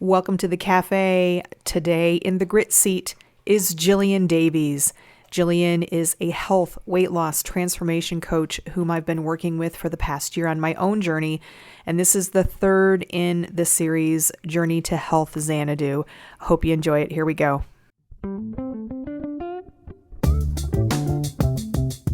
Welcome to the cafe. Today in the grit seat is GIllian Davies. GIllian is a health, weight loss, transformation coach whom I've been working with for the past year on my own journey. And this is the third in the series, Journey to Health Xanadu. Hope you enjoy it. Here we go.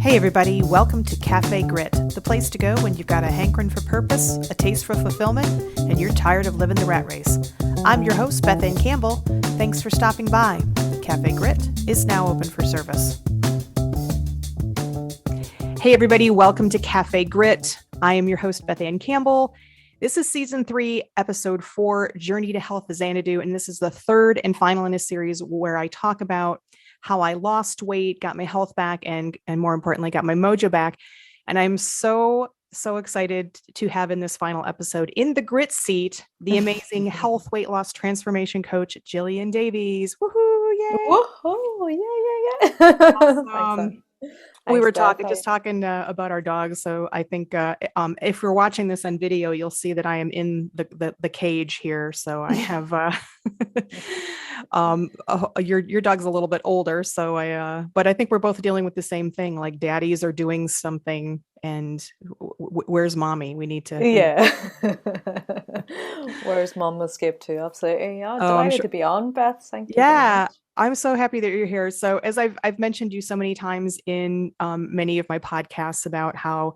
Hey everybody, welcome to Café Grit, the place to go when you've got a hankering for purpose, a taste for fulfillment, and you're tired of living the rat race. I'm your host, Beth Anne Campbell. Thanks for stopping by. Café Grit is now open for service. Hey everybody, welcome to Café Grit. I am your host, Beth Anne Campbell. This is season 3, episode 4, Journey to Health Xanadu, and this is the third and final in a series where I talk about how I lost weight, got my health back, and more importantly, got my mojo back. And I'm so excited to have in this final episode in the grit seat, the amazing health, weight loss, transformation coach, GIllian Davies. Woohoo! Yay! Whoa! Yeah. Awesome. We were Thanks, just talking about our dogs. So I think if you're watching this on video, you'll see that I am in the cage here. So I have your dog's a little bit older. So but I think we're both dealing with the same thing. Like daddies are doing something, and where's mommy? We need to. Yeah. Where's Mum escape to? Absolutely. Yeah. Delighted to be on, Beth. Thank you very Yeah. much. I'm so happy that you're here. So as I've mentioned you so many times in many of my podcasts about how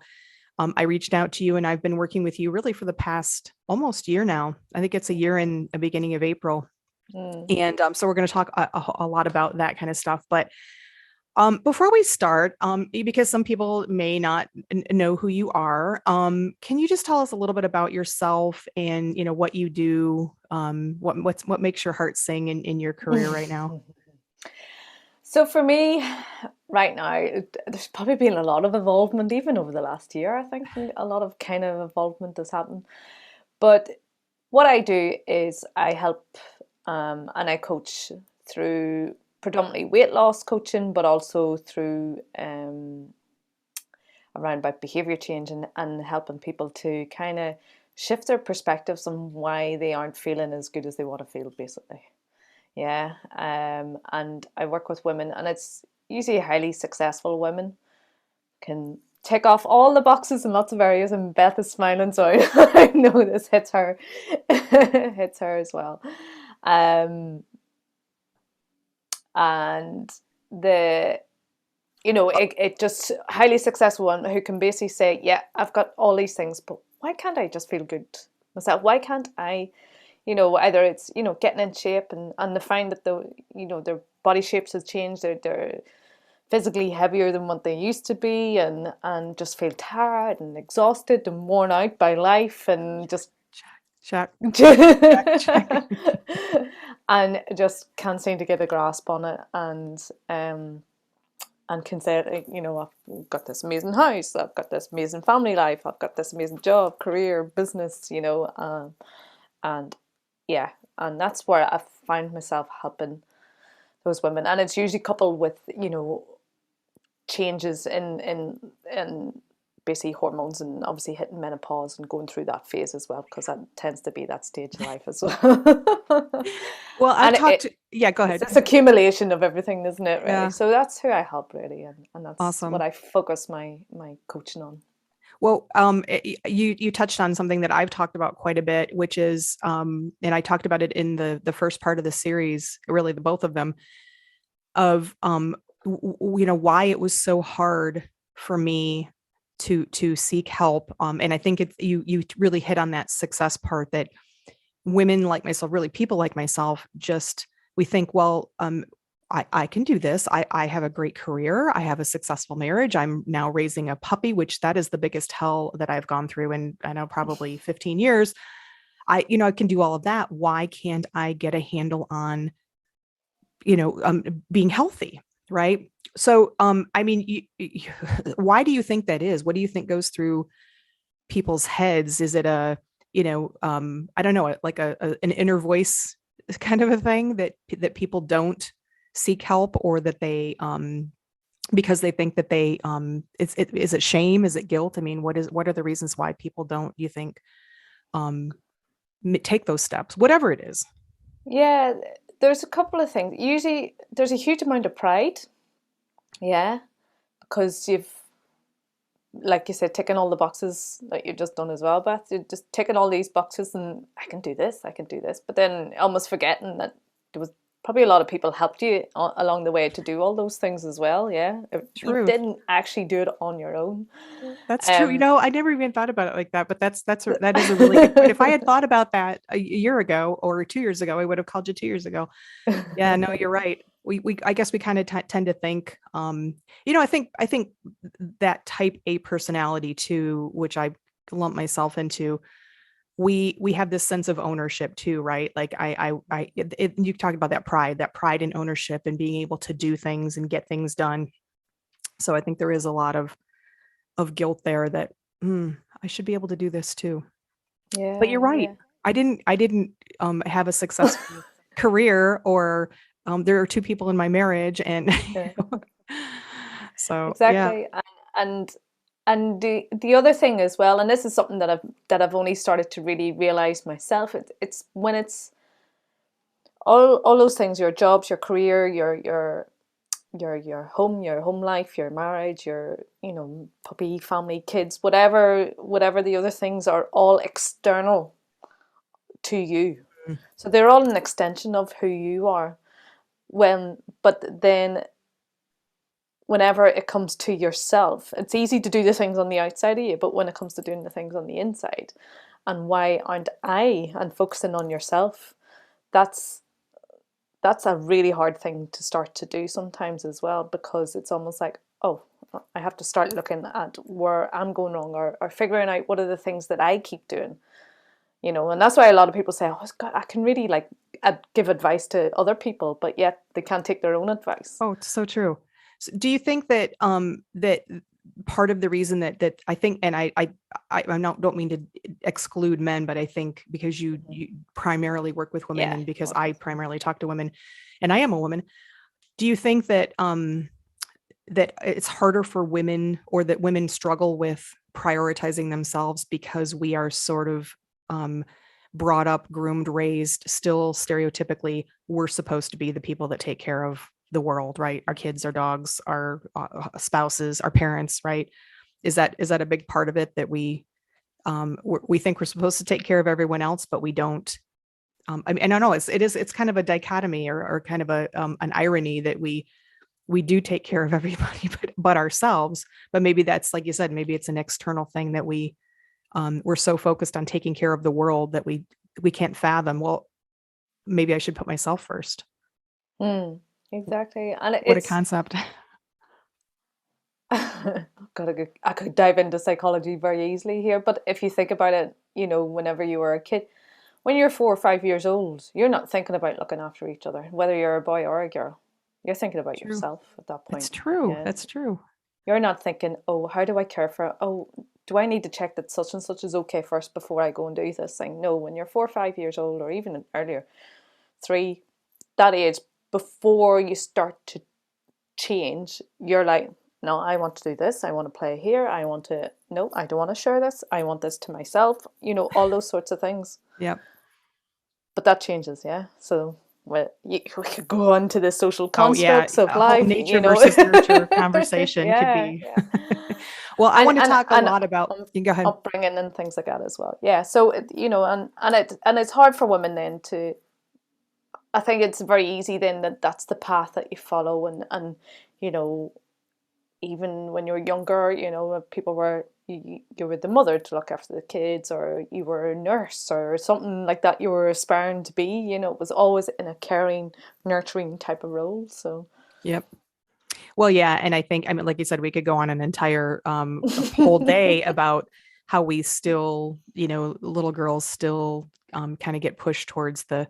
I reached out to you, and I've been working with you really for the past almost year now. I think it's a year in the beginning of April. And so we're going to talk a lot about that kind of stuff. But before we start, because some people may not know who you are, can you just tell us a little bit about yourself and what you do, what makes your heart sing in your career right now? So for me, right now, there's probably been a lot of involvement even over the last year. I think a lot of kind of involvement has happened. But what I do is I help and I coach through predominantly weight loss coaching, but also through around about behavior change and helping people to kind of shift their perspectives on why they aren't feeling as good as they want to feel, basically. Yeah. And I work with women, and it's usually highly successful women can tick off all the boxes in lots of areas, and Beth is smiling, so I know this hits her hits her as well. And the it just highly successful one who can basically say, yeah, I've got all these things, but why can't I just feel good myself? Why can't I, either it's, getting in shape and they find that their body shapes has changed, they're physically heavier than what they used to be, and just feel tired and exhausted and worn out by life, and just Check. and just can't seem to get a grasp on it, and can say, I've got this amazing house, I've got this amazing family life, I've got this amazing job, career, business, and yeah, and that's where I find myself helping those women, and it's usually coupled with changes in basically hormones, and obviously hitting menopause and going through that phase as well, because that tends to be that stage of life as well. Well, yeah, go it's ahead. this accumulation of everything, isn't it, really? Yeah. So that's who I help, really, and that's Awesome. what I focus my coaching on. Well, you touched on something that I've talked about quite a bit, which is, and I talked about it in the first part of the series, really the both of them, of why it was so hard for me to seek help. And I think you really hit on that success part, that women like myself, really people like myself, just we think, well, I can do this. I have a great career. I have a successful marriage. I'm now raising a puppy, which that is the biggest hell that I've gone through in, I know, probably 15 years. I can do all of that. Why can't I get a handle on, being healthy? Right. So, I mean, why do you think that is? What do you think goes through people's heads? Is it I don't know, like an inner voice kind of a thing that people don't seek help, or that they because they think that they is it shame, is it guilt? I mean, what are the reasons why people don't, you think, take those steps, whatever it is? Yeah, there's a couple of things. Usually, there's a huge amount of pride. Yeah, because you've, like you said, ticking all the boxes that you've just done as well, Beth. You're just ticking all these boxes, and I can do this, I can do this. But then almost forgetting that there was probably a lot of people helped you along the way to do all those things as well. Yeah, you Truth. didn't actually do it on your own. That's true. Um, I never even thought about it like that, but that is a really good point. If I had thought about that a year ago or 2 years ago, I would have called you 2 years ago. Yeah, no, you're right. We I guess we kind of tend to think, I think that type A personality too, which I lump myself into, we have this sense of ownership too, right? Like you talked about that pride in ownership and being able to do things and get things done. So I think there is a lot of guilt there that I should be able to do this too. But you're yeah, right. yeah. I didn't have a successful career, or there are two people in my marriage, and Yeah. so yeah. Exactly. And the other thing as well, and this is something that I've only started to really realize myself, it's when it's all those things, your jobs, your career, your home life, your marriage, your, puppy, family, kids, whatever the other things are, all external to you. So they're all an extension of who you are. But then whenever it comes to yourself, it's easy to do the things on the outside of you, but when it comes to doing the things on the inside, and why aren't I, and focusing on yourself, that's that's a really hard thing to start to do sometimes as well, because it's almost like, oh, I have to start looking at where I'm going wrong, or figuring out what are the things that I keep doing, and that's why a lot of people say, oh God, I can really like give advice to other people, but yet they can't take their own advice. Oh, it's so true. So do you think that that part of the reason that I think, and I don't mean to exclude men, but I think because you primarily work with women, Yeah, and because most I definitely. primarily talk to women, and I am a woman, do you think that that it's harder for women, or that women struggle with prioritizing themselves because we are sort of um, brought up, groomed, raised, still stereotypically, we're supposed to be the people that take care of the world, right? Our kids, our dogs, our spouses, our parents, right? Is that a big part of it, that we think we're supposed to take care of everyone else, but we don't? I mean, and I know it's kind of a dichotomy, or kind of a an irony, that we do take care of everybody but ourselves. But maybe that's, like you said, maybe it's an external thing, that we're so focused on taking care of the world that we can't fathom, well, maybe I should put myself first. Mm, exactly. And What a it's concept. I could dive into psychology very easily here, but if you think about it, whenever you were a kid, when you're 4 or 5 years old, you're not thinking about looking after each other, whether you're a boy or a girl. You're thinking about True. yourself at that It's point. true. Yeah. That's true. You're not thinking, oh, how do I care for, oh, do I need to check that such and such is okay first before I go and do this thing? No, when you're 4 or 5 years old, or even earlier, three, that age, before you start to change, you're like, no, I want to do this. I want to play here. No, I don't want to share this. I want this to myself, all those sorts of things. Yep. But that changes, yeah. So, well, we could go on to the social Oh yeah, constructs of a whole life, nature versus nurture conversation could yeah, be. yeah. Well, I And want to and talk a and lot about, you go ahead. upbringing and things like that as well. Yeah. So, and it's hard for women then to. I think it's very easy then that that's the path that you follow, and you know even when you were younger, people were, you were the mother to look after the kids, or you were a nurse or something like that. You were aspiring to be. It was always in a caring, nurturing type of role. So, Yep. Well, yeah, and I think, I mean, like you said, we could go on an entire whole day about how we still, little girls still kind of get pushed towards the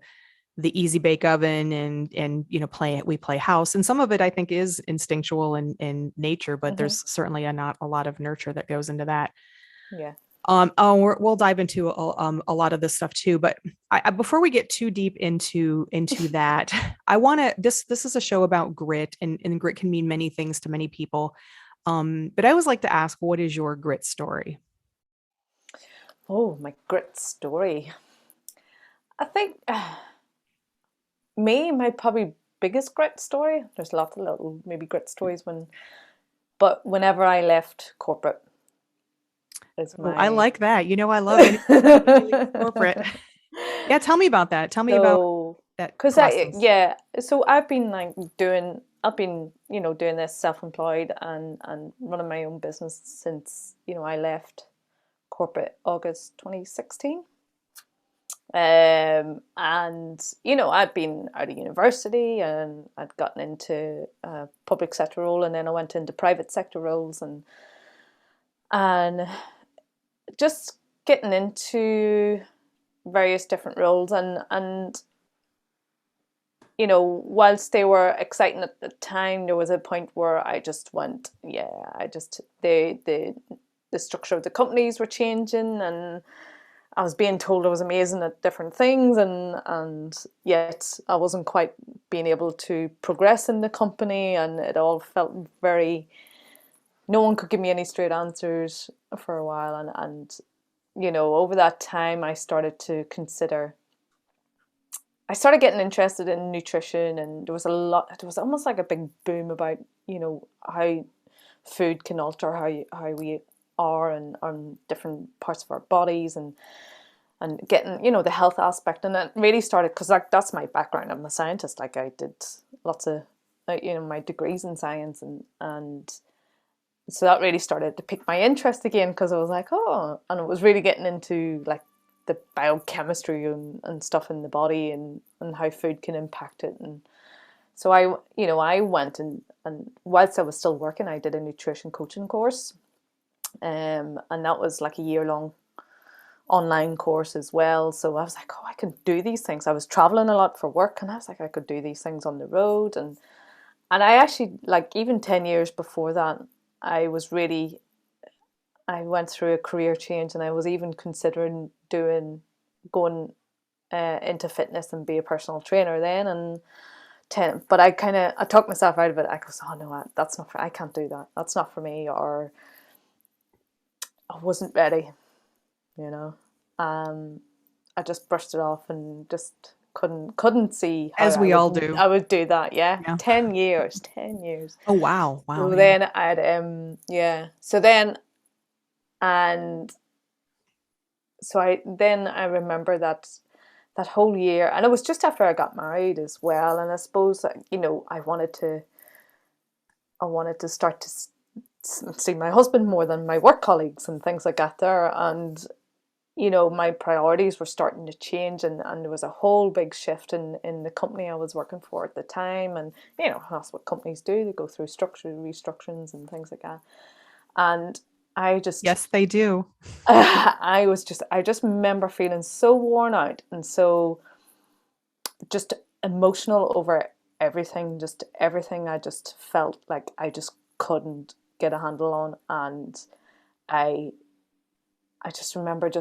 easy bake oven, and we play house, and some of it I think is instinctual in nature, but hmm there's certainly not a lot of nurture that goes into that. yeah. We'll dive into a lot of this stuff too, but before we get too deep into that, I want to. This is a show about grit, and grit can mean many things to many people. But I always like to ask, what is your grit story? Oh, my grit story. I think. my probably biggest grit story. There's lots of little maybe grit stories but whenever I left corporate is Oh, I my. like that. I love anybody leaves corporate. Yeah, tell me about that. Tell me about So, that because process. so I've been doing this self-employed and running my own business since, I left corporate August 2016. And I'd been out of university and I'd gotten into public sector role, and then I went into private sector roles, and just getting into various different roles, and whilst they were exciting at the time, there was a point where I just went, yeah, I just the structure of the companies were changing, and I was being told I was amazing at different things, and yet I wasn't quite being able to progress in the company, and it all felt very. No one could give me any straight answers for a while, and over that time I started getting interested in nutrition, and there was almost like a big boom about how food can alter how we are and on different parts of our bodies, and getting the health aspect. And it really started because that's my background. I'm a scientist. Like, I did lots of my degrees in science, and so that really started to pique my interest again, because I was like, oh, and it was really getting into like the biochemistry and stuff in the body, and how food can impact it. And so I went, and whilst I was still working, I did a nutrition coaching course, and that was like a year-long online course as well. So I was like, oh, I can do these things. I was traveling a lot for work, and I was like, I could do these things on the road. And I actually, like, even 10 years before that, I went through a career change, and I was even considering going into fitness and be a personal trainer then. And but I talked myself out of it. I goes, oh no, that's not I can't do that. That's not for me, or I wasn't ready, you know. I just brushed it off and just couldn't see how As we all do. I would do that. Yeah, Yeah. 10 years, 10 years. Oh, wow. Wow. So Yeah. then I'd yeah. So then and so I remember that whole year, and it was just after I got married as well. And I suppose I wanted to start to see my husband more than my work colleagues and things like that there. And my priorities were starting to change, and there was a whole big shift in the company I was working for at the time. And that's what companies do, they go through structural restructurings and things like that. And I just Yes, they do. I just remember feeling so worn out and so just emotional over everything, just everything. I just felt like I just couldn't get a handle on. And I I just remember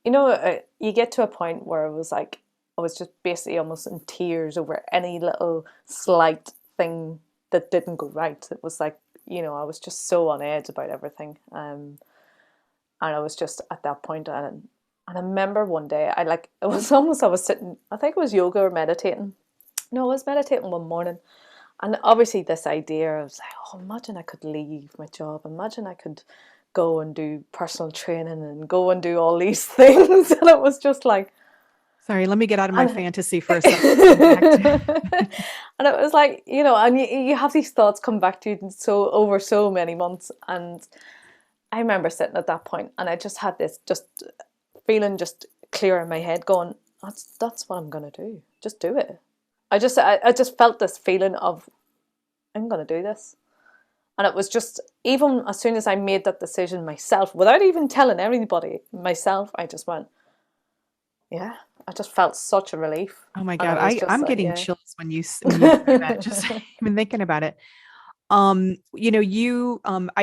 you get to a point where it was like I was just basically almost in tears over any little slight thing that didn't go right. It was like, I was just so on edge about everything. And I was just at that point, and I remember one day it was almost, I was sitting, I think it was yoga or meditating. No, I was meditating one morning, and obviously this idea, I was like, oh, imagine I could leave my job. Imagine I could go and do personal training and go and do all these things. And it was just like, Sorry, let me get out of my and, fantasy for a second. and it was like, and you have these thoughts come back to you so over so many months. And I remember sitting at that point, and I just had this just feeling just clear in my head, going, that's what I'm gonna do. Just do it. I just felt this feeling of, I'm gonna do this. And it was just, even as soon as I made that decision myself, without even telling anybody, myself, I just went, yeah. I just felt such a relief. Oh my And God. it was just I'm like, getting yeah. chills when you say that, just even thinking about it. I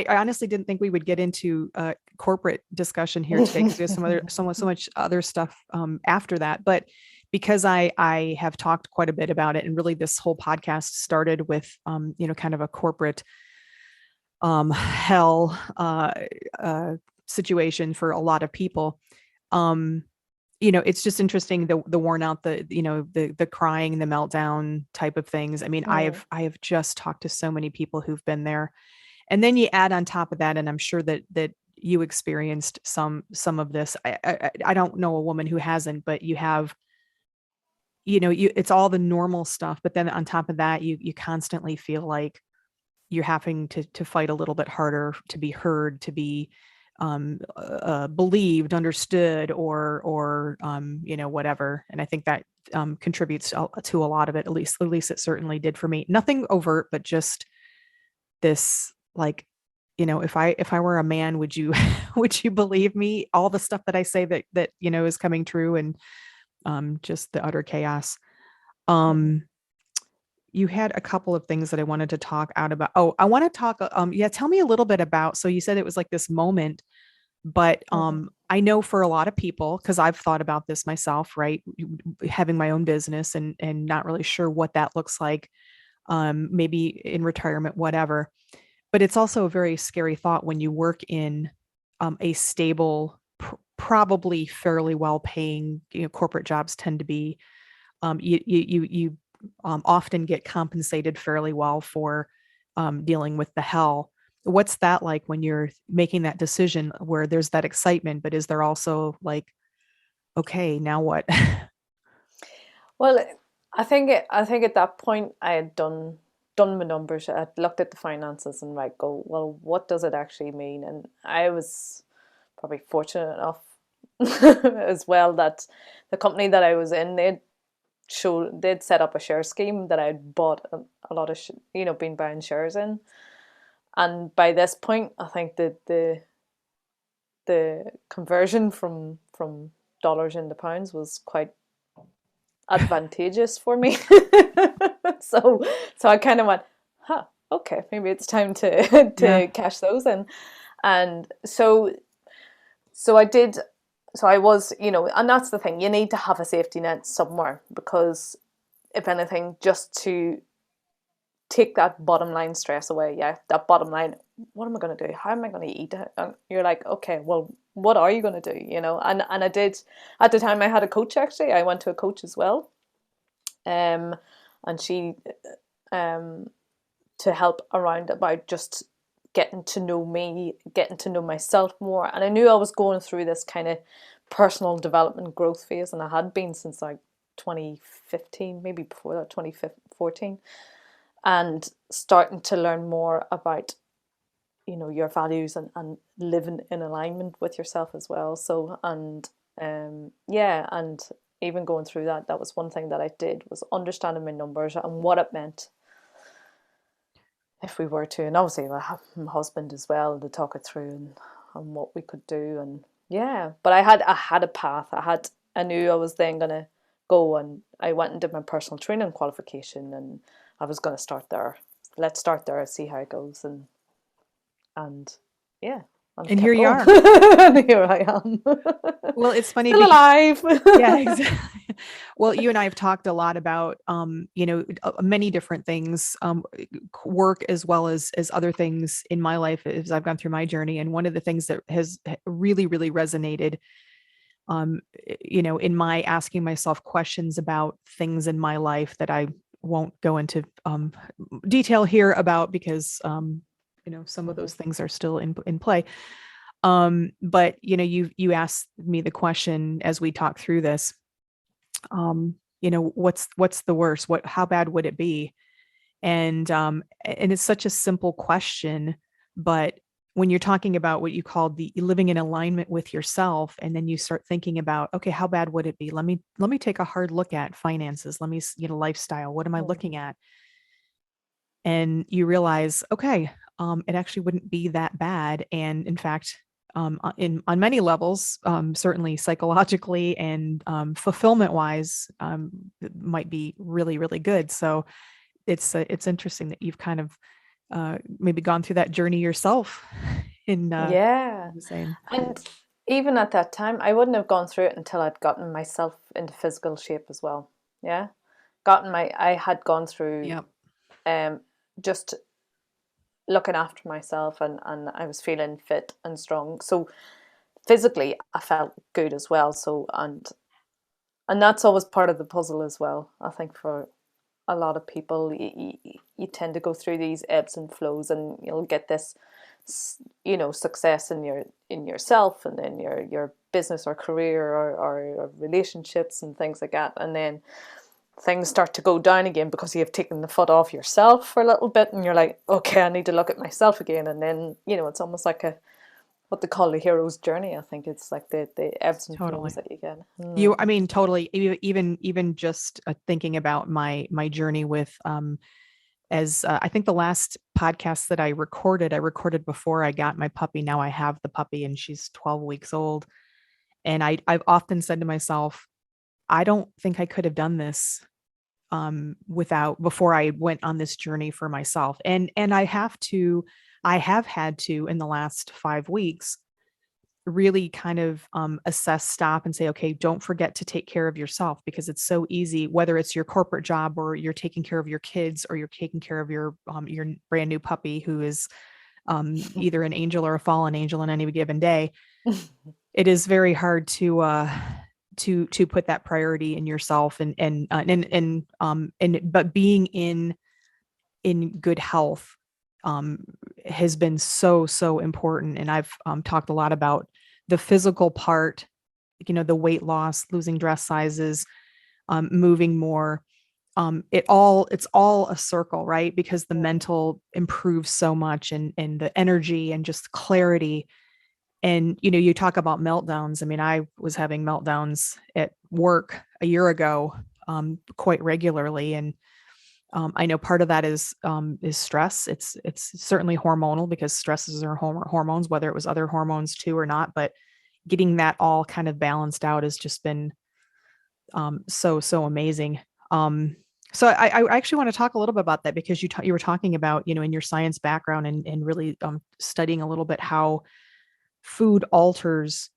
honestly didn't think we would get into corporate discussion here today, because we have so much other stuff after that. But because I have talked quite a bit about it, and really this whole podcast started with kind of a corporate hell situation for a lot of people. it's just interesting, the worn out, the crying, the meltdown type of things. I mean, Mm, I have just talked to so many people who've been there. And then you add on top of that, and I'm sure that you experienced some of this. I don't know a woman who hasn't, but you have, it's all the normal stuff, but then on top of that, you constantly feel like you're having to fight a little bit harder to be heard, to be believed, understood, or whatever. And I think that contributes to a lot of it. At least it certainly did for me. Nothing overt, but just this, like, if I were a man, would you would you believe me? All the stuff that I say that is coming true, and just the utter chaos. mhm, Um, you had a couple of things that I wanted to talk out about. Oh, I want to talk. Yeah, tell me a little bit about. So you said it was like this moment, but mhm. I know for a lot of people, because I've thought about this myself, right? Having my own business and not really sure what that looks like. Maybe in retirement, whatever. But it's also a very scary thought when you work in a stable, probably fairly well paying. Corporate jobs tend to be, you often get compensated fairly well for dealing with the hell. What's that like when you're making that decision where there's that excitement, but is there also like, okay, now what? Well, I think at that point I had done my numbers. I looked at the finances and like go, well, what does it actually mean? And I was probably fortunate enough as well that the company that I was in, they'd set up a share scheme that I'd bought a lot of been buying shares in. And by this point, I think that the conversion from dollars into pounds was quite advantageous for me. so so I kind of went, huh, okay, maybe it's time to Yeah. to cash those in. And so I did. So I was, and that's the thing, you need to have a safety net somewhere, because if anything, just to take that bottom line stress away. Yeah, that bottom line, what am I going to do? How am I going to eat it? And you're like, okay, well, what are you going to do? And I did. At the time I had a coach. Actually, I went to a coach as well, um and she, um to help around about just getting to know me, getting to know myself more. And I knew I was going through this kind of personal development growth phase, and I had been since like 2015, maybe before that, 2014, and starting to learn more about, your values, and living in alignment with yourself as well. So, and yeah, and even going through that, that was one thing that I did, was understanding my numbers and what it meant if we were to. And obviously I have my husband as well to talk it through, and what we could do. And yeah, but I had a path. I knew I was then gonna go, and I went and did my personal training qualification, and I was gonna start there. Let's start there and see how it goes. And yeah, and And here kept you going. are. And here I am. Well, it's funny Still because alive. yeah, exactly. Well, you and I have talked a lot about, many different things, work as well as other things in my life as I've gone through my journey. And one of the things that has really, really resonated, in my asking myself questions about things in my life that I won't go into detail here about, because some of Mhm. those things are still in play. But you asked me the question as we talk through this, what's the worst? How bad would it be? And it's such a simple question, but when you're talking about what you called the living in alignment with yourself, and then you start thinking about, okay, how bad would it be? Let me take a hard look at finances. Let me, lifestyle. What am I looking Mhm. at? And you realize, okay, it actually wouldn't be that bad. And in fact, in on many levels, certainly psychologically and fulfillment wise, it might be really, really good. So it's interesting that you've kind of maybe gone through that journey yourself in Yeah. the same. And even at that time, I wouldn't have gone through it until I'd gotten myself into physical shape as well. Yeah. I had gone through, Yep. um just looking after myself, and I was feeling fit and strong. So physically I felt good as well. So, and And that's always part of the puzzle as well. I think for a lot of people, you tend to go through these ebbs and flows, and you'll get this, success in yourself and in your business or career or relationships and things like that, and then things start to go down again because you've taken the foot off yourself for a little bit, and you're like, okay, I need to look at myself again, and then it's almost like a what they call the hero's journey. I think it's like the ebbs and Totally. flows that you get. I mean, totally. Even just thinking about my journey with, as I think the last podcast that I recorded before I got my puppy. Now I have the puppy and she's 12 weeks old. And I've often said to myself, I don't think I could have done this before I went on this journey for myself. And I have had to in the last 5 weeks really kind of stop and say, okay, don't forget to take care of yourself, because it's so easy, whether it's your corporate job or you're taking care of your kids or you're taking care of your brand new puppy who is either an angel or a fallen angel on any given day. It is very hard to put that priority in yourself, but being in good health has been so important. And I've talked a lot about the physical part, the weight loss, losing dress sizes, moving more. It's all a circle, right? Because the mental improves so much, and the energy and just clarity. And, you talk about meltdowns. I mean, I was having meltdowns at work a year ago, quite regularly. And I know part of that is stress. It's certainly hormonal, because stresses are hormones, whether it was other hormones too or not. But getting that all kind of balanced out has just been so amazing. So I actually want to talk a little bit about that, because you were talking about, in your science background, and really studying a little bit how food alters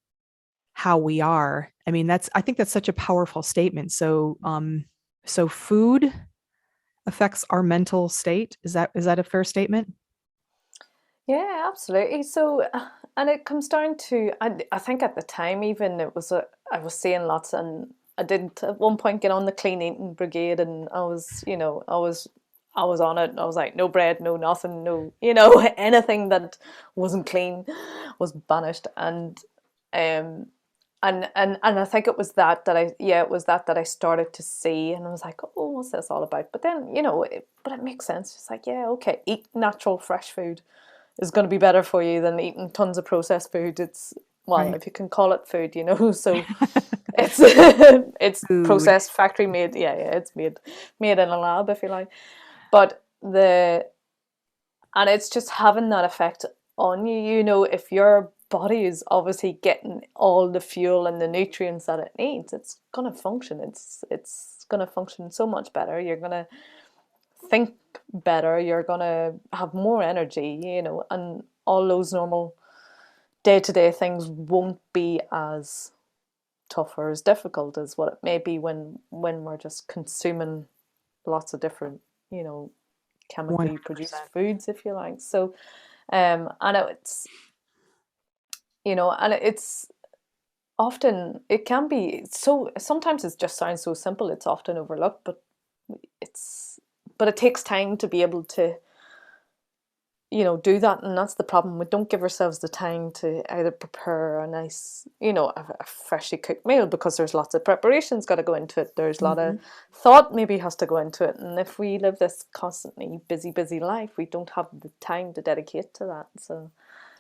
how we are. I mean, I think that's such a powerful statement. So food affects our mental state. Is that a fair statement? Yeah, absolutely. So, and it comes down to, I think at the time, even I was seeing lots, and I did at one point get on the clean eating brigade, and I was, I was on it. I was like, no bread, no nothing, no, anything that wasn't clean was banished. And I think it was it was that I started to see, and I was like, oh, what's this all about? But then, but it makes sense. It's like, yeah, okay, eat natural fresh food is going to be better for you than eating tons of processed food. It's, well, Right. if you can call it food, so it's it's Food. processed, factory made. Yeah, it's made in a lab, if you like. But and it's just having that effect on you. If your body is obviously getting all the fuel and the nutrients that it needs, it's gonna function. It's gonna function so much better. You're gonna think better. You're gonna have more energy. And all those normal day-to-day things won't be as tough or as difficult as what it may be when we're just consuming lots of different, chemically produced 100%. foods, if you like. So, and it's often, it can be so, sometimes it just sounds so simple, it's often overlooked, but it's but it takes time to be able to do that. And that's the problem. We don't give ourselves the time to either prepare a nice, a freshly cooked meal, because there's lots of preparations got to go into it. There's a lot of Mhm. thought maybe has to go into it. And if we live this constantly busy life, we don't have the time to dedicate to that. So,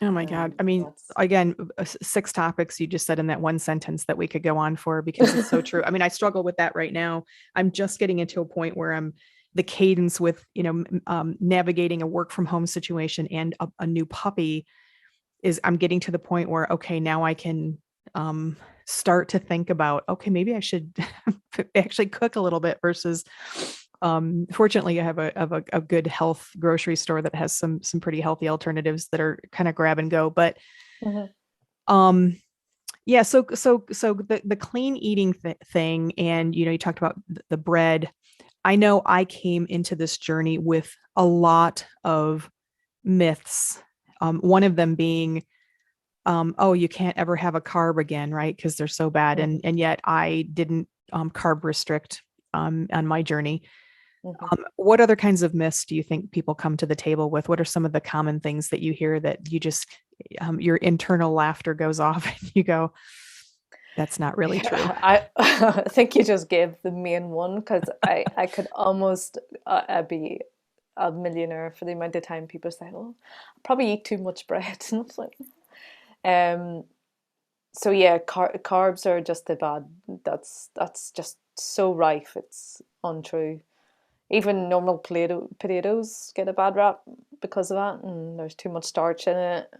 Oh my God. I mean, that's, again, 6 topics you just said in that one sentence that we could go on for, because it's so true. I mean, I struggle with that right now. I'm just getting into a point where the cadence with, navigating a work from home situation and a new puppy is, I'm getting to the point where, okay, now I can start to think about, okay, maybe I should actually cook a little bit versus, fortunately I have a good health grocery store that has some pretty healthy alternatives that are kind of grab and go. But Mhm. um yeah, so the clean eating thing, and you talked about the bread. I know I came into this journey with a lot of myths. One of them being oh, you can't ever have a carb again, right? Because they're so bad. Mm-hmm. And yet I didn't carb restrict on my journey. Mm-hmm. What other kinds of myths do you think people come to the table with? What are some of the common things that you hear that you just, your internal laughter goes off and you go, that's not really true? Yeah, I think you just gave the main one, because I could almost be a millionaire for the amount of time people say, "Oh, I probably eat too much bread." And it's like, um, so yeah, carbs are just a bad. That's just so rife. It's untrue. Even normal potatoes get a bad rap because of that, and there's too much starch in it.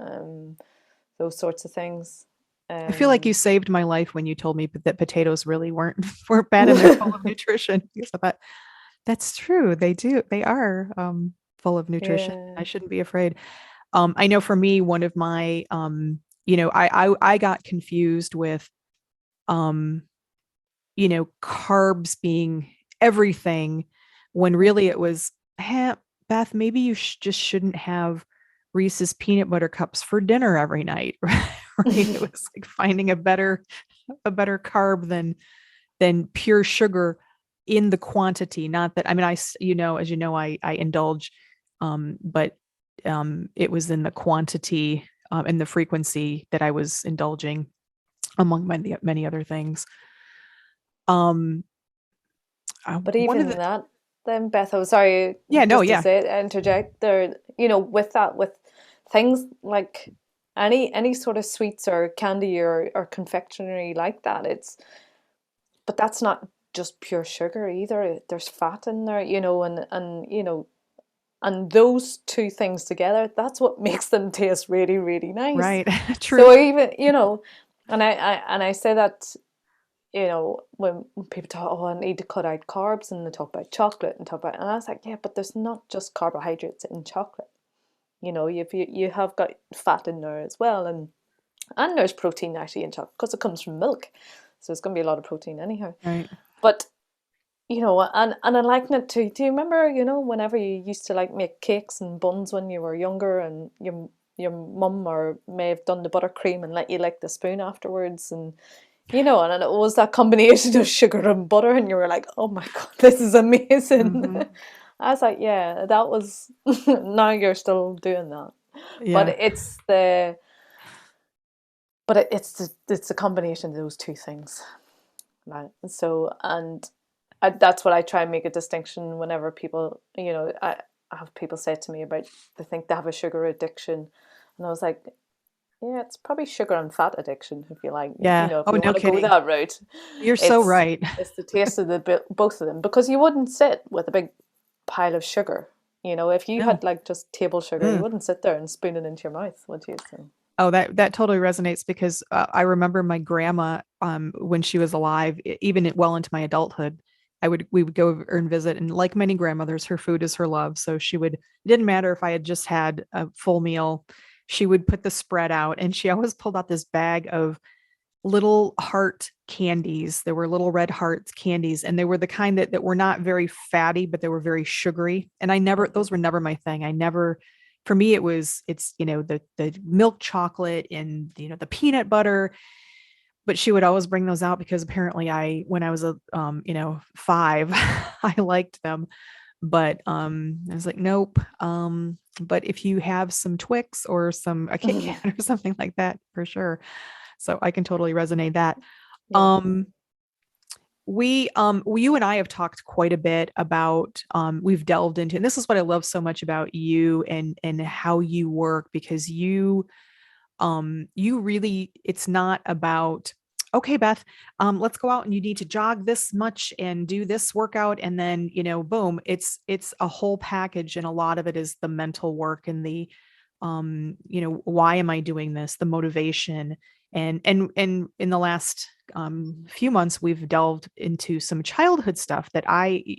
Those sorts of things. I feel like you Um, saved my life when you told me that potatoes really weren't bad and they're full of nutrition. Because I thought, that's true. They do. They are full of nutrition. I yeah. shouldn't be afraid. I know for me, one of my, I got confused with, um, carbs being everything when really Mhm. it was, hey, Beth, maybe you just shouldn't have Reese's peanut butter cups for dinner every night, right? It was like finding a better carb than pure sugar in the quantity. Not that, I mean, as you know, I indulge, but it was in the quantity and the frequency that I was indulging, among many other things. Um, But one of even the that, then Beth, I'm sorry, Yeah, no, just to yeah, say, interject there, with that, with things like any sort of sweets or candy or confectionery like that, but that's not just pure sugar either. There's fat in there, and those two things together, that's what makes them taste really, really nice. right, true. So even, and I say that, when people talk, oh, I need to cut out carbs, and they talk about chocolate and talk about, and I was like, yeah, but there's not just carbohydrates in chocolate. You have got fat in there as well, and there's protein actually in chocolate because it comes from milk, so it's going to be a lot of protein anyhow. Right. But and I liken it to. Do you remember, whenever you used to like make cakes and buns when you were younger, and your mum or may have done the buttercream and let you lick the spoon afterwards, and it was that combination of sugar and butter, and you were like, oh my God, this is amazing. Hmm. I was like, yeah, that was. Now you're still doing that, but Yeah. it's the combination of those two things, right? So, and that's what I try and make a distinction whenever people, I have people say to me about, they think they have a sugar addiction, and I was like, yeah, it's probably sugar and fat addiction, if you like. Yeah. If Oh, you no want to go kidding. that route, You're so it's right. it's the taste of both of them, because you wouldn't sit with a big pile of sugar. If you No. had like just table sugar, you Mm. wouldn't sit there and spoon it into your mouth, would you? So. Oh, that totally resonates because I remember my grandma when she was alive, even well into my adulthood. We would go over and visit, and like many grandmothers, her food is her love. So it didn't matter if I had just had a full meal, she would put the spread out, and she always pulled out this bag of little heart candies. There were little red heart candies, and they were the kind that were not very fatty, but they were very sugary. And Mhm. those were never my thing. For me, it's, the milk chocolate and, the peanut butter. But she would always bring those out because apparently when I was five, I liked them. But I was like, nope. But if you have some Twix or a Kit Kat or something like that, for sure. So I can totally resonate that. Yeah. Um, you and I have talked quite a bit about, we've delved into, and this is what I love so much about you and how you work, because you really, it's not about, okay, Beth, let's go out and you need to jog this much and do this workout. And then, boom, it's a whole package. And a lot of it is the mental work and why am I doing this? The motivation. And in the last few months, we've delved into some childhood stuff that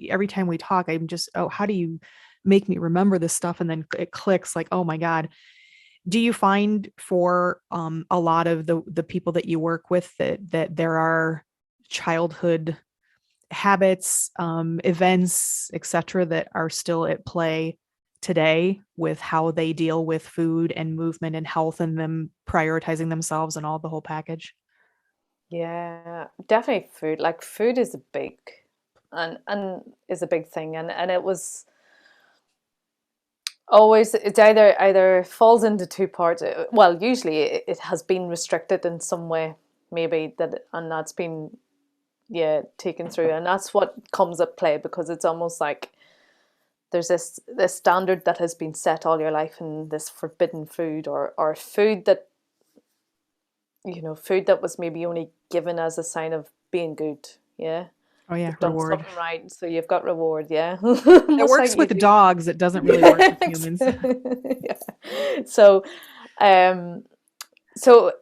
every time we talk, I'm just, oh, how do you make me remember this stuff? And then it clicks like, oh my God. Do you find for a lot of the people that you work with that there are childhood habits, events, etc., that are still at play today with how they deal with food and movement and health and them prioritizing themselves and all the whole package. Yeah, definitely food. Like food is a big and is a big thing, and it was always, it's either falls into two parts. Well, usually it has been restricted in some way, maybe that, and that's been, yeah, taken through, and that's what comes at play, because it's almost like there's this standard that has been set all your life, and this forbidden food, or food that, food that was maybe only given as a sign of being good. Yeah, Oh yeah, you've done reward. something right, so you've got reward. Yeah, It almost like works you with do. dogs. It doesn't really work with humans. Yeah. So, um, so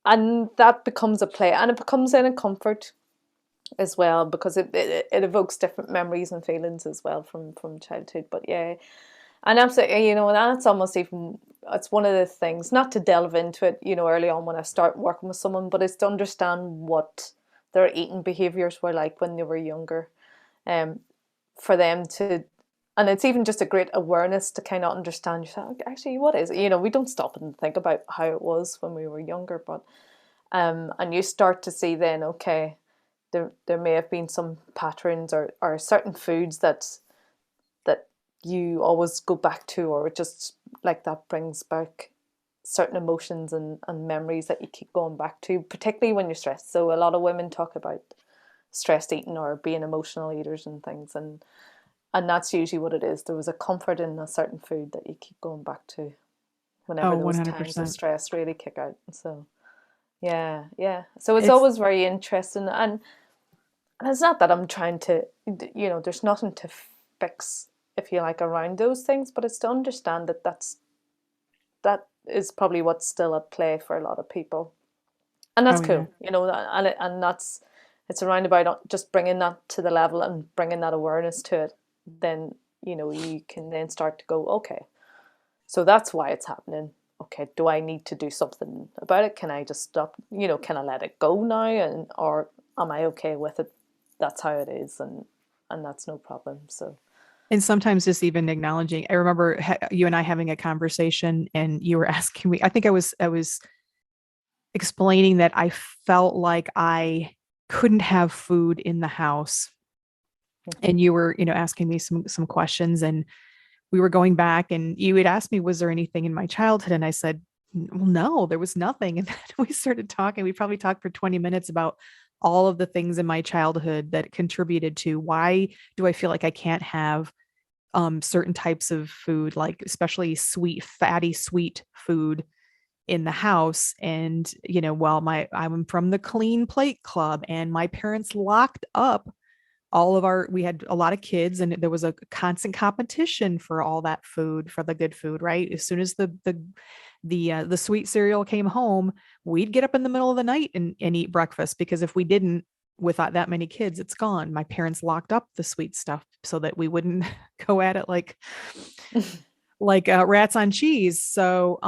and that becomes a play, and it becomes in a comfort as well, because it evokes different memories and feelings as well from childhood. But yeah, and absolutely, that's almost even, it's one of the things, not to delve into it, early on when I start working with someone, but it's to understand what their eating behaviors were like when they were younger, um, for them to, and it's even just a great awareness to kind of understand yourself. Actually, what is it? We don't stop and think about how it was when we were younger, but and you start to see then, okay, there may have been some patterns, or certain foods that you always go back to, or just like that brings back certain emotions and memories that you keep going back to, particularly when you're stressed. So a lot of women talk about stressed eating or being emotional eaters and things, and that's usually what it is. There was a comfort in a certain food that you keep going back to whenever Oh, those times of 100%. stress really kick out. So yeah, yeah. So it's It's always very interesting, and it's not that I'm trying to, there's nothing to fix, if you like, around those things, but it's to understand that that is probably what's still at play for a lot of people, and that's oh yeah. cool, and that's, it's around about just bringing that to the level and bringing that awareness to it. Then you can then start to go, okay, so that's why it's happening. Okay, do I need to do something about it? Can I just stop? Can I let it go now, and or am I okay with it? That's how it is, and that's no problem. So And sometimes just even acknowledging. I remember you and I having a conversation, and you were asking me. I think I was explaining that I felt like I couldn't have food in the house, mhm. and you were, asking me some questions, and we were going back, and you had asked me, was there anything in my childhood? And I said, well, no, there was nothing. And then we started talking. We probably talked for 20 minutes about all of the things in my childhood that contributed to why do I feel like I can't have certain types of food, like especially sweet, fatty, sweet food in the house. And, well, I'm from the clean plate club, and my parents locked up we had a lot of kids, and there was a constant competition for all that food, for the good food, right? As soon as the sweet cereal came home, we'd get up in the middle of the night and eat breakfast, because if we didn't, with that many kids, it's gone. My parents locked up the sweet stuff so that we wouldn't go at it like rats on cheese. So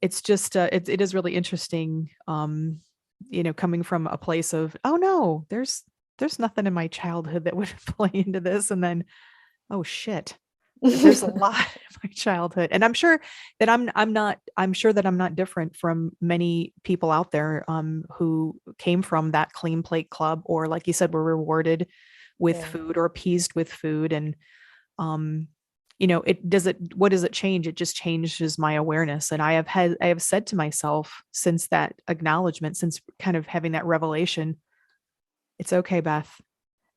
it's just it is really interesting, coming from a place of, oh no, there's nothing in my childhood that would play into this, and then, oh shit, there's a lot in my childhood. And I'm sure that I'm not different from many people out there who came from that clean plate club, or like you said, were rewarded with Yeah. food or appeased with food. And um what does it change? It just changes my awareness. And I have said to myself, since that acknowledgement, since kind of having that revelation, it's okay, Beth,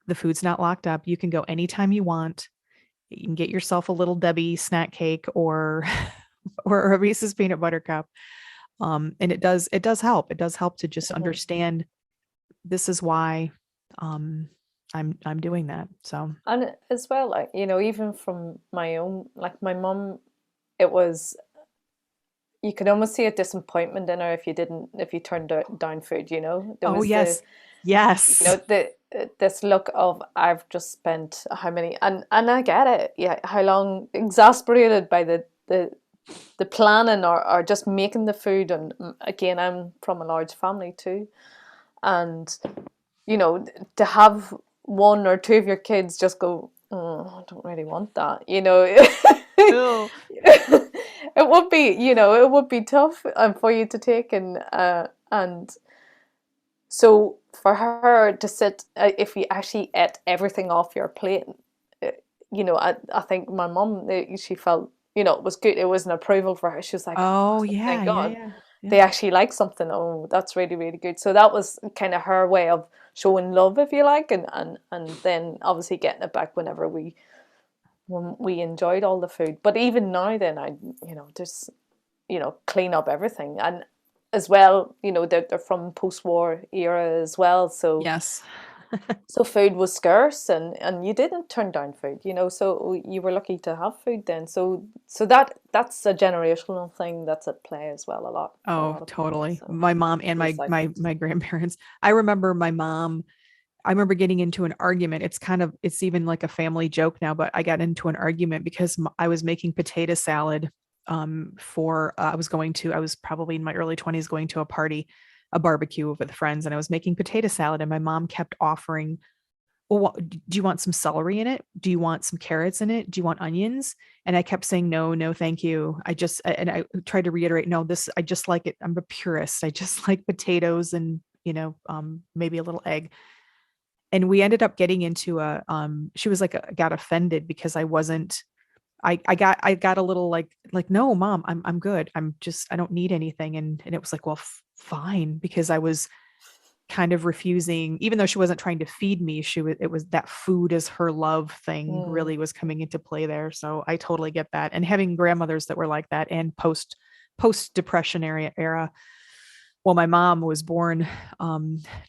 the food's not locked up. You can go anytime you want. You can get yourself a little Debbie snack cake, or or a Reese's peanut butter cup. And it does help. It does help to just Mhm. understand, this is why I'm doing that. So And as well, like, even from my own, like my mum, it was, you could almost see a disappointment in her if you turned down food. There oh was the, yes. Yes. this look of, I've just spent how many, and I get it, yeah, how long, exasperated by the planning, or just making the food. And again, I'm from a large family too, and to have one or two of your kids just go, I don't really want that, you know. Ew. It would be, you know, it would be tough for you to take, and so for her to sit, if you actually ate everything off your plate, uh, you know, I think my mum, she felt, you know, it was good. It was an approval for her. She was like, oh, Oh thank yeah, yeah, God yeah, yeah. they actually like something. Oh, that's really, really good. So that was kind of her way of showing love, if you like, and then obviously getting it back whenever when we enjoyed all the food. But even now, then I, you know, just, you know, clean up everything, and as well, you know, they're from post-war era as well, so Yes. food was scarce, and you didn't turn down food, you know, so you were lucky to have food then. So that's a generational thing that's at play as well, a lot for a Oh, lot of people. totally. So My mom and recycled. my grandparents. I remember my mom, I remember getting into an argument. It's even like a family joke now, but I got into an argument because I was making potato salad for I was probably in my early 20s going to a party, a barbecue with friends, and I was making potato salad and my mom kept offering, well, do you want some celery in it? Do you want some carrots in it? Do you want onions? And I kept saying, no, no, thank you. And I tried to reiterate, no, I just like it. I'm a purist. I just like potatoes and, maybe a little egg. And we ended up getting into she was like, got offended because I got a little like, no, mom, I'm good. I don't need anything. And it was like, well, fine. Because I was kind of refusing, even though she wasn't trying to feed me, it was that food is her love thing Mm. really was coming into play there. So I totally get that. And having grandmothers that were like that, and post depression era. Well, my mom was born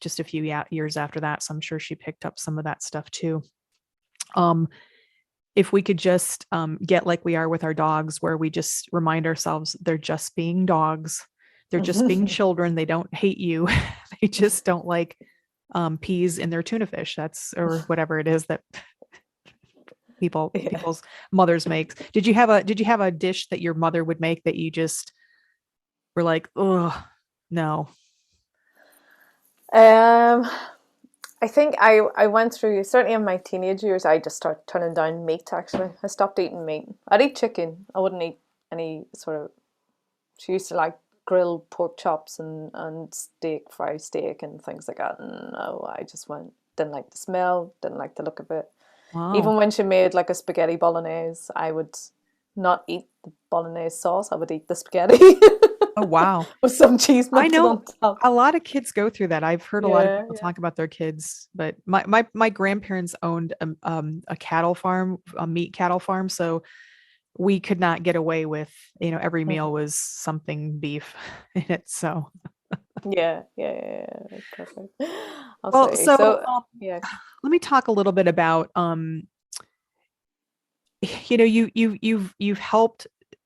just a few years after that, so I'm sure she picked up some of that stuff too. Um, if we could just get like we are with our dogs, where we just remind ourselves they're just being dogs, they're just being children, they don't hate you, they just don't like peas in their tuna fish. That's or whatever it is that Yeah. people's mothers makes. Did you have a dish that your mother would make that you just were like, oh no? Um, I think I went through, certainly in my teenage years, I just started turning down meat actually. I stopped eating meat. I'd eat chicken. I wouldn't eat any sort of, she used to like grilled pork chops and steak, fried steak and things like that. And no, I just didn't like the smell, didn't like the look of it. Wow. Even when she made like a spaghetti bolognese, I would not eat the bolognese sauce. I would eat the spaghetti Oh wow. with some cheese I melted know on top. a lot of kids go through that. I've heard a lot of Yeah, people yeah. talk about their kids, but my grandparents owned a cattle farm, a meat cattle farm, so we could not get away with, every meal Mhm. was something beef in it. So, Yeah, yeah, yeah, yeah. Perfect. well, Absolutely. so So, yeah. let me talk a little bit about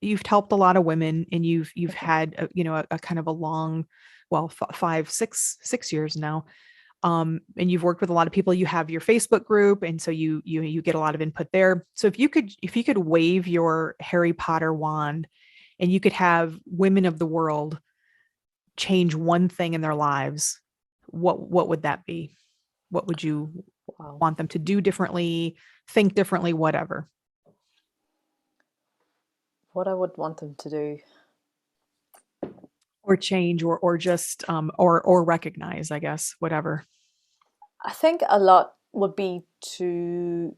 you've helped a lot of women, and you've Mhm. had a kind of a long, well, 5 6 6 years now, and you've worked with a lot of people. You have your Facebook group, and so you get a lot of input there. So if you could wave your Harry Potter wand and you could have women of the world change one thing in their lives, what would that be? What would you Wow. want them to do differently, think differently, whatever? What I would want them to do. Or change, or just or recognize, I guess, whatever. I think a lot would be to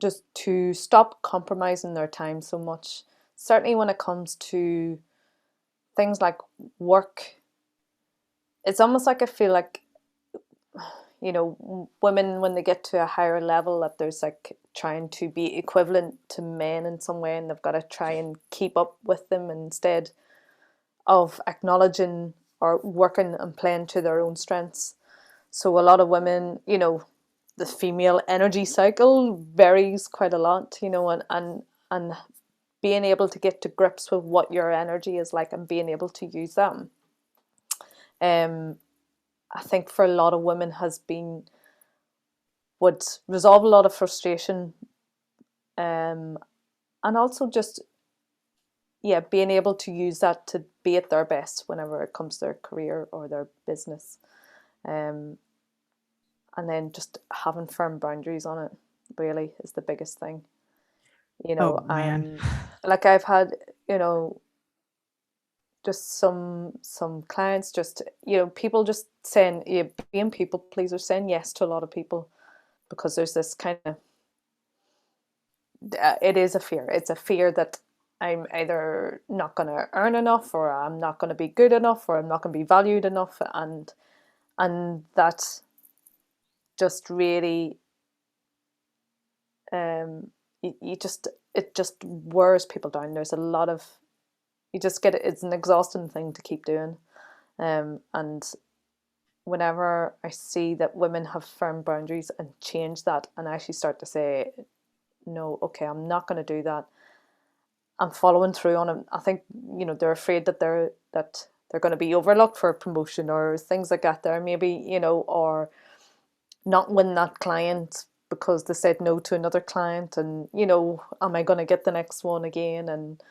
just to stop compromising their time so much. Certainly when it comes to things like work, it's almost like I feel like, you know, women when they get to a higher level, that there's like trying to be equivalent to men in some way, and they've got to try and keep up with them instead of acknowledging or working and playing to their own strengths. So a lot of women, you know, the female energy cycle varies quite a lot, you know, and being able to get to grips with what your energy is like and being able to use them. Um, I think for a lot of women would resolve a lot of frustration, um, and also just, yeah, being able to use that to be at their best whenever it comes to their career or their business. Um, and then just having firm boundaries on it really is the biggest thing. Oh man. Like I've had, you know, just some clients, just, you know, people just saying, yeah, being people pleasers, saying yes to a lot of people, because there's this kind of, it is a fear. It's a fear that I'm either not going to earn enough, or I'm not going to be good enough, or I'm not going to be valued enough, and that just really, you just, it just wears people down. There's a lot of, you just get it. It's an exhausting thing to keep doing, and whenever I see that women have firm boundaries and change that, and actually start to say, no, okay, I'm not going to do that, I'm following through on it. I think, you know, they're afraid that they're going to be overlooked for a promotion or things like that. There maybe, you know, or not win that client because they said no to another client, and, you know, am I going to get the next one again? And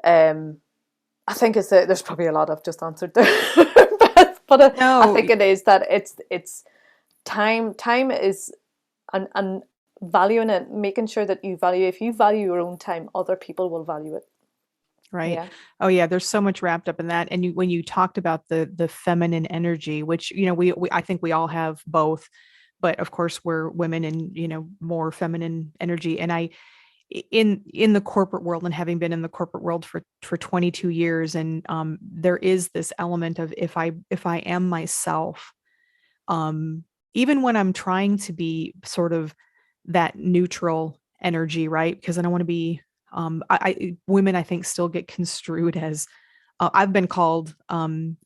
I think it's there's probably a lot I've just answered there, but I No, think it is that it's time is, and valuing it, making sure that you value, if you value your own time, other people will value it. right. Yeah. Oh yeah, there's so much wrapped up in that. And when you talked about the feminine energy, which, you know, we I think we all have both, but of course we're women and, you know, more feminine energy. And in the corporate world, and having been in the corporate world for 22 years, and there is this element of, if I am myself, um even when I'm trying to be sort of that neutral energy, right? Because I don't want to be, women, I think, still get construed as, I've been called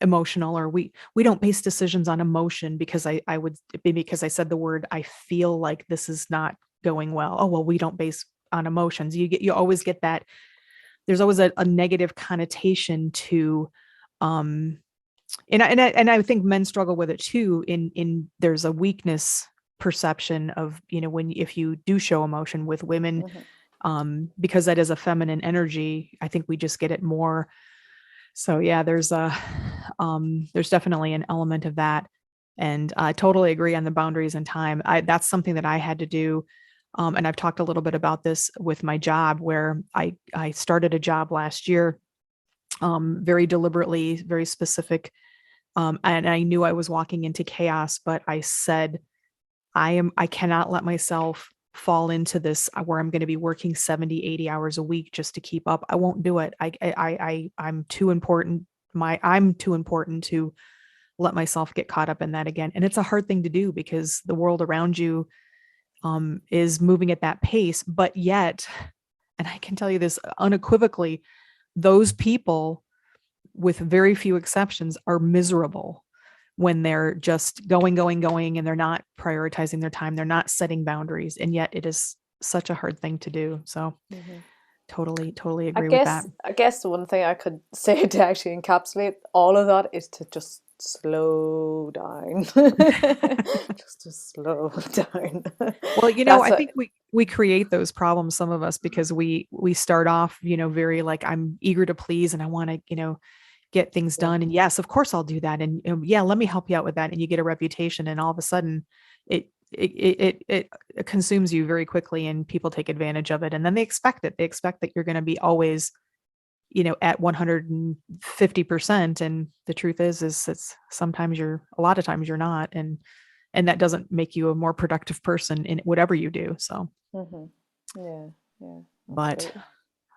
emotional, or we don't base decisions on emotion, because I would be, because I said the word, I feel like this is not going well. Oh well, we don't base on emotions. You always get that. There's always a negative connotation to, um and I think men struggle with it too. In there's a weakness perception of, you know, when, if you do show emotion with women, Mm-hmm. because that is a feminine energy, I think we just get it more. So yeah, there's definitely an element of that. And I totally agree on the boundaries and time. That's something that I had to do. And I've talked a little bit about this with my job, where I started a job last year, very deliberately, very specific. And I knew I was walking into chaos, but I said, I cannot let myself fall into this, where I'm going to be working 70, 80 hours a week just to keep up. I won't do it. I'm too important. I'm too important to let myself get caught up in that again. And it's a hard thing to do, because the world around you is moving at that pace, but yet, and I can tell you this unequivocally, those people, with very few exceptions, are miserable when they're just going, and they're not prioritizing their time. They're not setting boundaries. And yet it is such a hard thing to do. So Mm-hmm. totally agree with that. I guess the one thing I could say to actually encapsulate all of that is to just slow down. Just to slow down. Well, you know, That's I what. think we create those problems, some of us, because we start off, you know, very like, I'm eager to please, and I want to, you know, get things Yeah. done. And yes, of course I'll do that. And yeah, let me help you out with that. And you get a reputation, and all of a sudden it consumes you very quickly, and people take advantage of it. And then they expect it. They expect that you're going to be always, you know, at 150%. And the truth is it's sometimes a lot of times you're not. And that doesn't make you a more productive person in whatever you do. So, Mm-hmm. Yeah, yeah, but absolutely.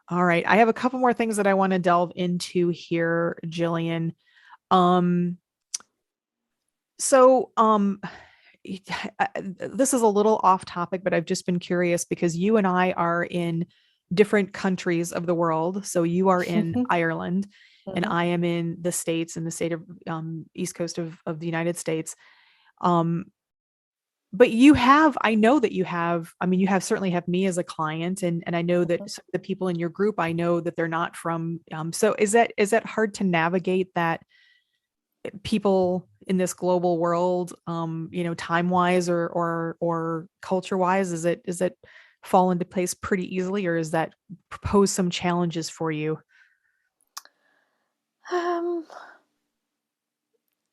all right, I have a couple more things that I want to delve into here, Jillian. Um, so, this is a little off topic, but I've just been curious, because you and I are in different countries of the world. So you are in Ireland, and Mm-hmm. I am in the States, in the state of, East Coast of the United States. Um, but I know that I mean, you have certainly have me as a client, and I know that Mm-hmm. some of the people in your group, I know that they're not from, so is that hard to navigate, that people in this global world, you know, time wise, or culture wise, is it fall into place pretty easily, or is that pose some challenges for you? Um,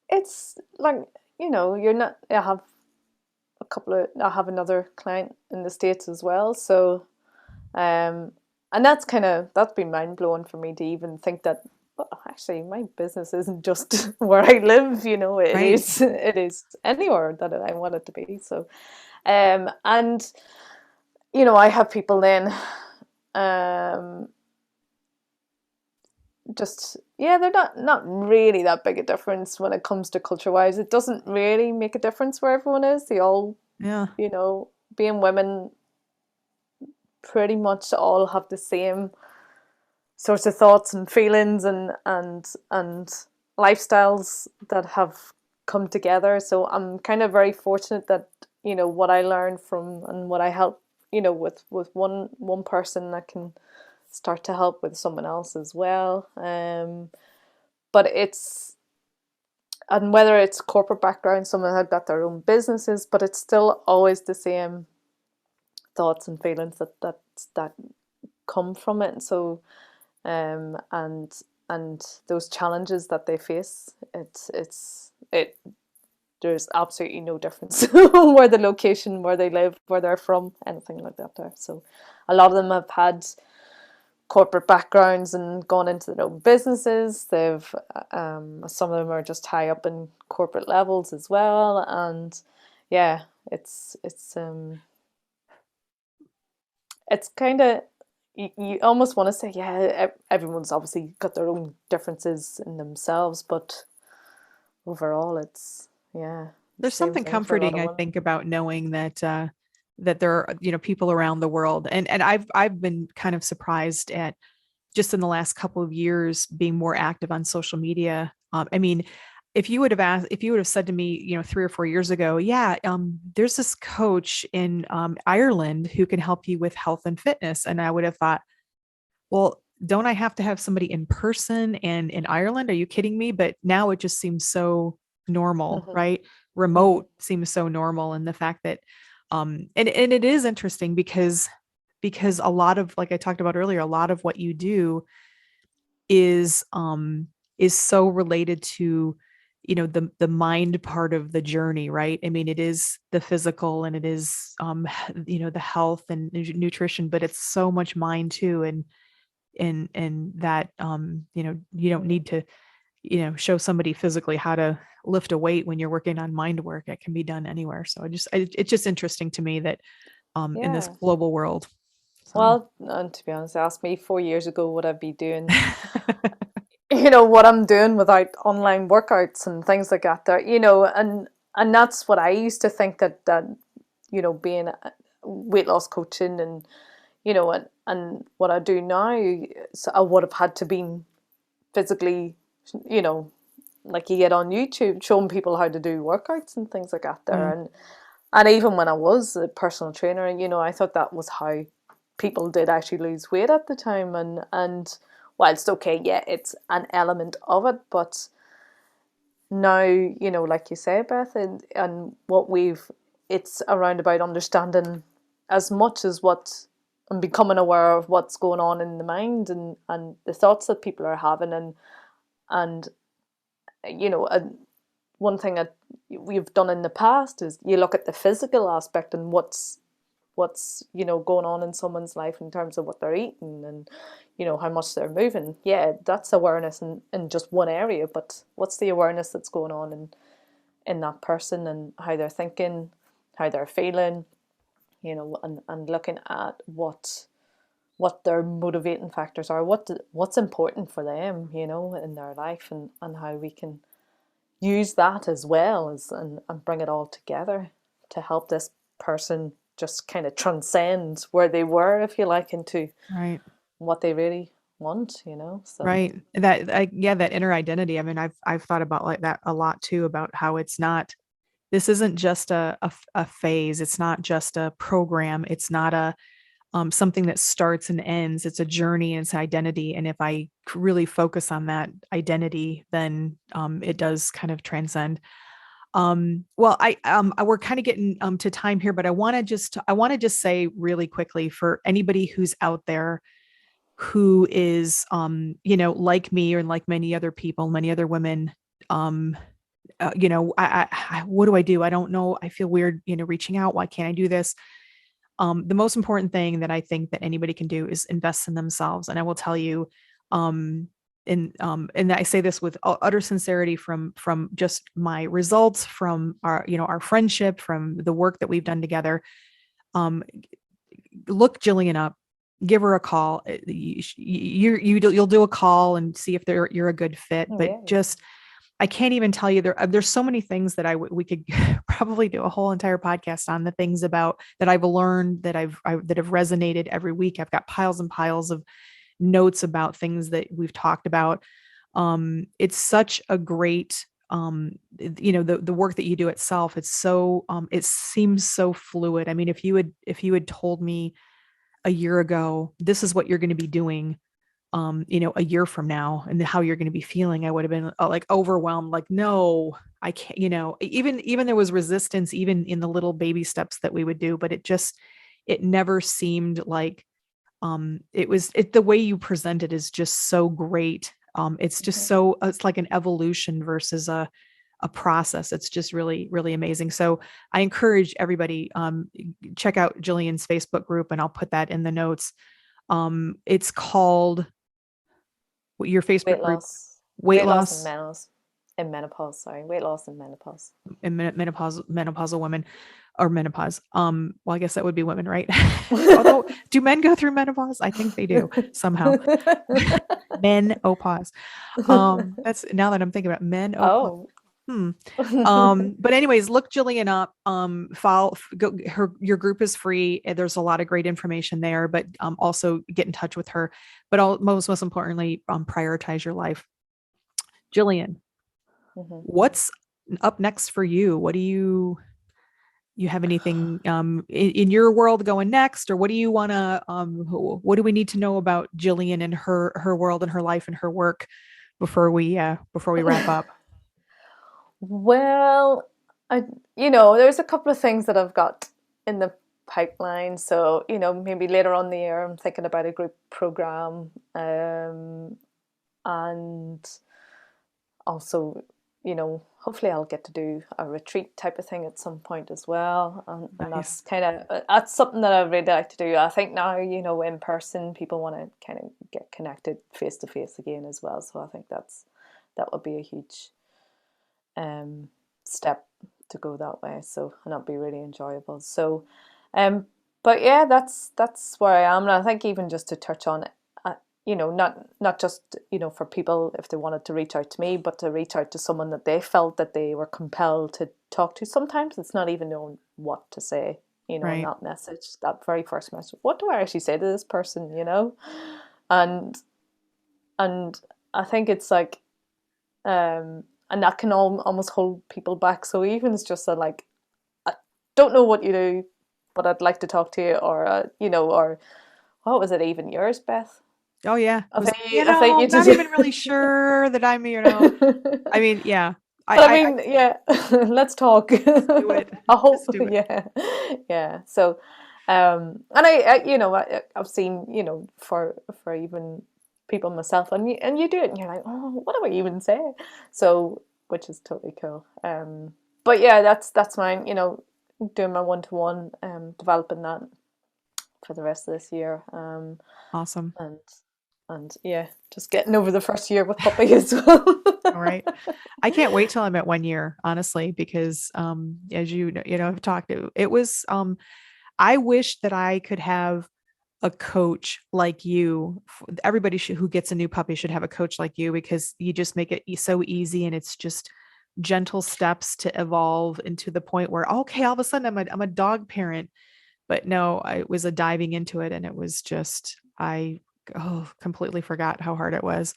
it's like, you're not. I have another client in the States as well. So, and that's been mind blowing for me to even think that, well, actually my business isn't just where I live, it Right. is it is anywhere that I want it to be. So, and I have people then, um, just yeah, they're not really that big a difference when it comes to culture wise. It doesn't really make a difference where everyone is. They all, Yeah. being women, pretty much all have the same sorts of thoughts and feelings and lifestyles that have come together. So I'm kind of very fortunate that what I learned from and what I help with one person, I can start to help with someone else as well. But it's and whether it's corporate background, someone had got their own businesses, but it's still always the same thoughts and feelings that come from it. So and those challenges that they face, it there's absolutely no difference where the location, where they live, where they're from, anything like that there. So a lot of them have had corporate backgrounds and gone into their own businesses. They've some of them are just high up in corporate levels as well, and yeah, it's kind of, you almost want to say, yeah, everyone's obviously got their own differences in themselves, but overall, it's, yeah, the There's same something thing for a lot comforting, of I women. think, about knowing that there are, people around the world. And I've been kind of surprised at just in the last couple of years being more active on social media. I mean, if you would have said to me, 3 or 4 years ago, yeah, there's this coach in Ireland who can help you with health and fitness. And I would have thought, well, don't I have to have somebody in person and in Ireland? Are you kidding me? But now it just seems so normal, Hmm. right? Hmm. Remote seems so normal. And the fact that, and it is interesting because a lot of, like I talked about earlier, a lot of what you do is, is so related to, the mind part of the journey, right? I mean, it is the physical and it is, the health and nutrition, but it's so much mind too. And that, you don't need to, show somebody physically how to lift a weight when you're working on mind work. It can be done anywhere. So it's just interesting to me that, in this Yeah. global world. So Well, and to be honest, ask me 4 years ago would I be doing, what I'm doing without online workouts and things like that there, and that's what I used to think that being a weight loss coaching and and what I do now, so I would have had to be physically, you know, like you get on YouTube showing people how to do workouts and things like that there. yeah, And even when I was a personal trainer, I thought that was how people did actually lose weight at the time. And whilst okay, yeah, it's an element of it, but now, like you say, Beth, and what it's around about understanding as much as what and becoming aware of what's going on in the mind and the thoughts that people are having and one thing that we've done in the past is you look at the physical aspect and what's going on in someone's life in terms of what they're eating and how much they're moving. Yeah, that's awareness in just one area, but what's the awareness that's going on in that person and how they're thinking, how they're feeling, and looking at what their motivating factors are, what's important for them, in their life, and how we can use that as well as and bring it all together to help this person just kind of transcend where they were, if you like, into right. what they really want, so Right. Yeah, that inner identity. I mean, I've thought about like that a lot too, about how it's not, this isn't just a phase. It's not just a program. It's not a, something that starts and ends. It's a journey and it's an identity. And if I really focus on that identity, then, it does kind of transcend. Well, we're kind of getting, to time here, but I want to just say really quickly for anybody who's out there who is, like me or like many other people, many other women, um what do I do? I don't know. I feel weird, reaching out. Why can't I do this? The most important thing that I think that anybody can do is invest in themselves. And I will tell you, um, and I say this with utter sincerity from just my results, from our friendship, from the work that we've done together. Um, Look Jillian up, give her a call. You'll do a call and see if you're a good fit. But Yeah. just, I can't even tell you, there's so many things that we could probably do a whole entire podcast on, the things about that I've learned, that that have resonated every week. I've got piles and piles of notes about things that we've talked about. It's such a great, the work that you do itself. It's so, it seems so fluid. I mean, if you had told me a year ago, this is what you're going to be doing, a year from now, and how you're going to be feeling, I would have been like overwhelmed, like, no, I can't, even there was resistance, even in the little baby steps that we would do, but it never seemed like, the way you present it is just so great. It's just Mhm. so, it's like an evolution versus a process. It's just really, really amazing. So I encourage everybody, check out Jillian's Facebook group, and I'll put that in the notes. It's called, your Facebook Weight group, loss, weight and loss menopause. Sorry, weight loss and menopause. in menopausal women, or menopause. Well, I guess that would be women, right? Although, do men go through menopause? I think they do somehow. Menopause. That's, now that I'm thinking about menopause. Oh. Hmm. But anyways, look Jillian up. Follow, go, your group is free. There's a lot of great information there, but also get in touch with her. But most importantly, prioritize your life. Jillian, Mhm. what's up next for you? What do you have anything in your world going next, or what do you want to what do we need to know about Jillian and her world and her life and her work before we wrap up? Well, there's a couple of things that I've got in the pipeline. So, maybe later on in the year, I'm thinking about a group program, and also, hopefully I'll get to do a retreat type of thing at some point as well. And Nice. that's something that I really like to do. I think now, in person, people want to kind of get connected face to face again as well. So I think that would be a huge um, step to go that way. So, and that'd be really enjoyable. So, um, but yeah, that's where I am. And I think even just to touch on it, not just for people if they wanted to reach out to me, but to reach out to someone that they felt that they were compelled to talk to. Sometimes it's not even knowing what to say. In Right. that message, that very first message. What do I actually say to this person? And and I think it's like, and that can almost hold people back. So even it's just that, like, I don't know what you do, but I'd like to talk to you, or or what was it, even yours, Beth? Oh yeah. It I was think like, you, I think I'm you not just. even really sure that I mean, yeah. But I I mean, yeah, let's talk. just do it. I hope, Just do it. yeah, yeah. So, and I've seen, for even people myself, and you do it, and you're like, oh, what do I even say? So, which is totally cool. But yeah, that's mine. Doing my one-to-one, developing that for the rest of this year. Awesome. And yeah, just getting over the first year with puppy as well. All right. I can't wait till I'm at 1 year, honestly, because as I've talked, it was I wish that I could have a coach like you. Everybody who gets a new puppy should have a coach like you, because you just make it so easy, and it's just gentle steps to evolve into the point where, okay, all of a sudden I'm a dog parent. But no, I was a diving into it, and it was just, I completely forgot how hard it was.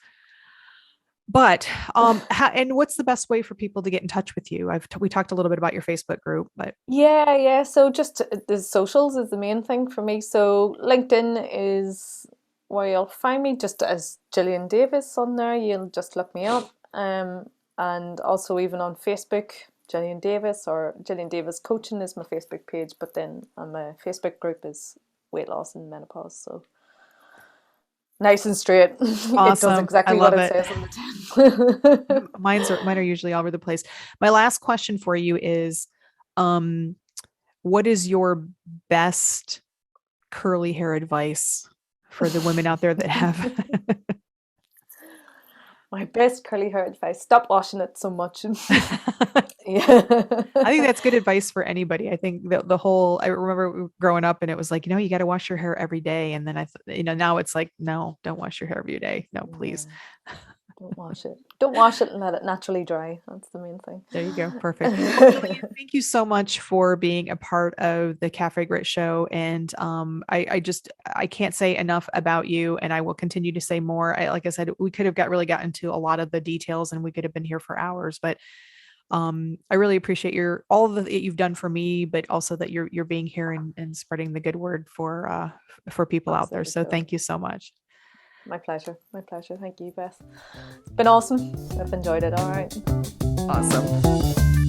But and what's the best way for people to get in touch with you? We talked a little bit about your Facebook group, but Yeah, yeah. So just the socials is the main thing for me. So LinkedIn is where you'll find me, just as GIllian Davies on there. You'll just look me up. And also even on Facebook, GIllian Davies, or GIllian Davies Coaching is my Facebook page. But then on my Facebook group is Weight Loss and Menopause. So Nice and straight. It does Awesome. I exactly what love it it. says on the tin. Mine are usually all over the place. My last question for you is, um, what is your best curly hair advice for the women out there that have? My best curly hair advice: stop washing it so much. I think Yeah. that's good advice for anybody. I think the whole, I remember growing up and it was like, you got to wash your hair every day. And then now it's like, no, don't wash your hair every day. No, please. No, don't wash it. Don't wash it and let it naturally dry. That's the main thing. There you go. Perfect. Well, GIllian, thank you so much for being a part of the Café Grit show. And I can't say enough about you, and I will continue to say more. Like I said, we could have really gotten into a lot of the details, and we could have been here for hours. But I really appreciate all of that you've done for me, but also that you're being here and spreading the good word for people out there. Absolutely So thrilled. thank you so much. My pleasure. My pleasure. Thank you, Beth. It's been awesome. I've enjoyed it. All right. Awesome.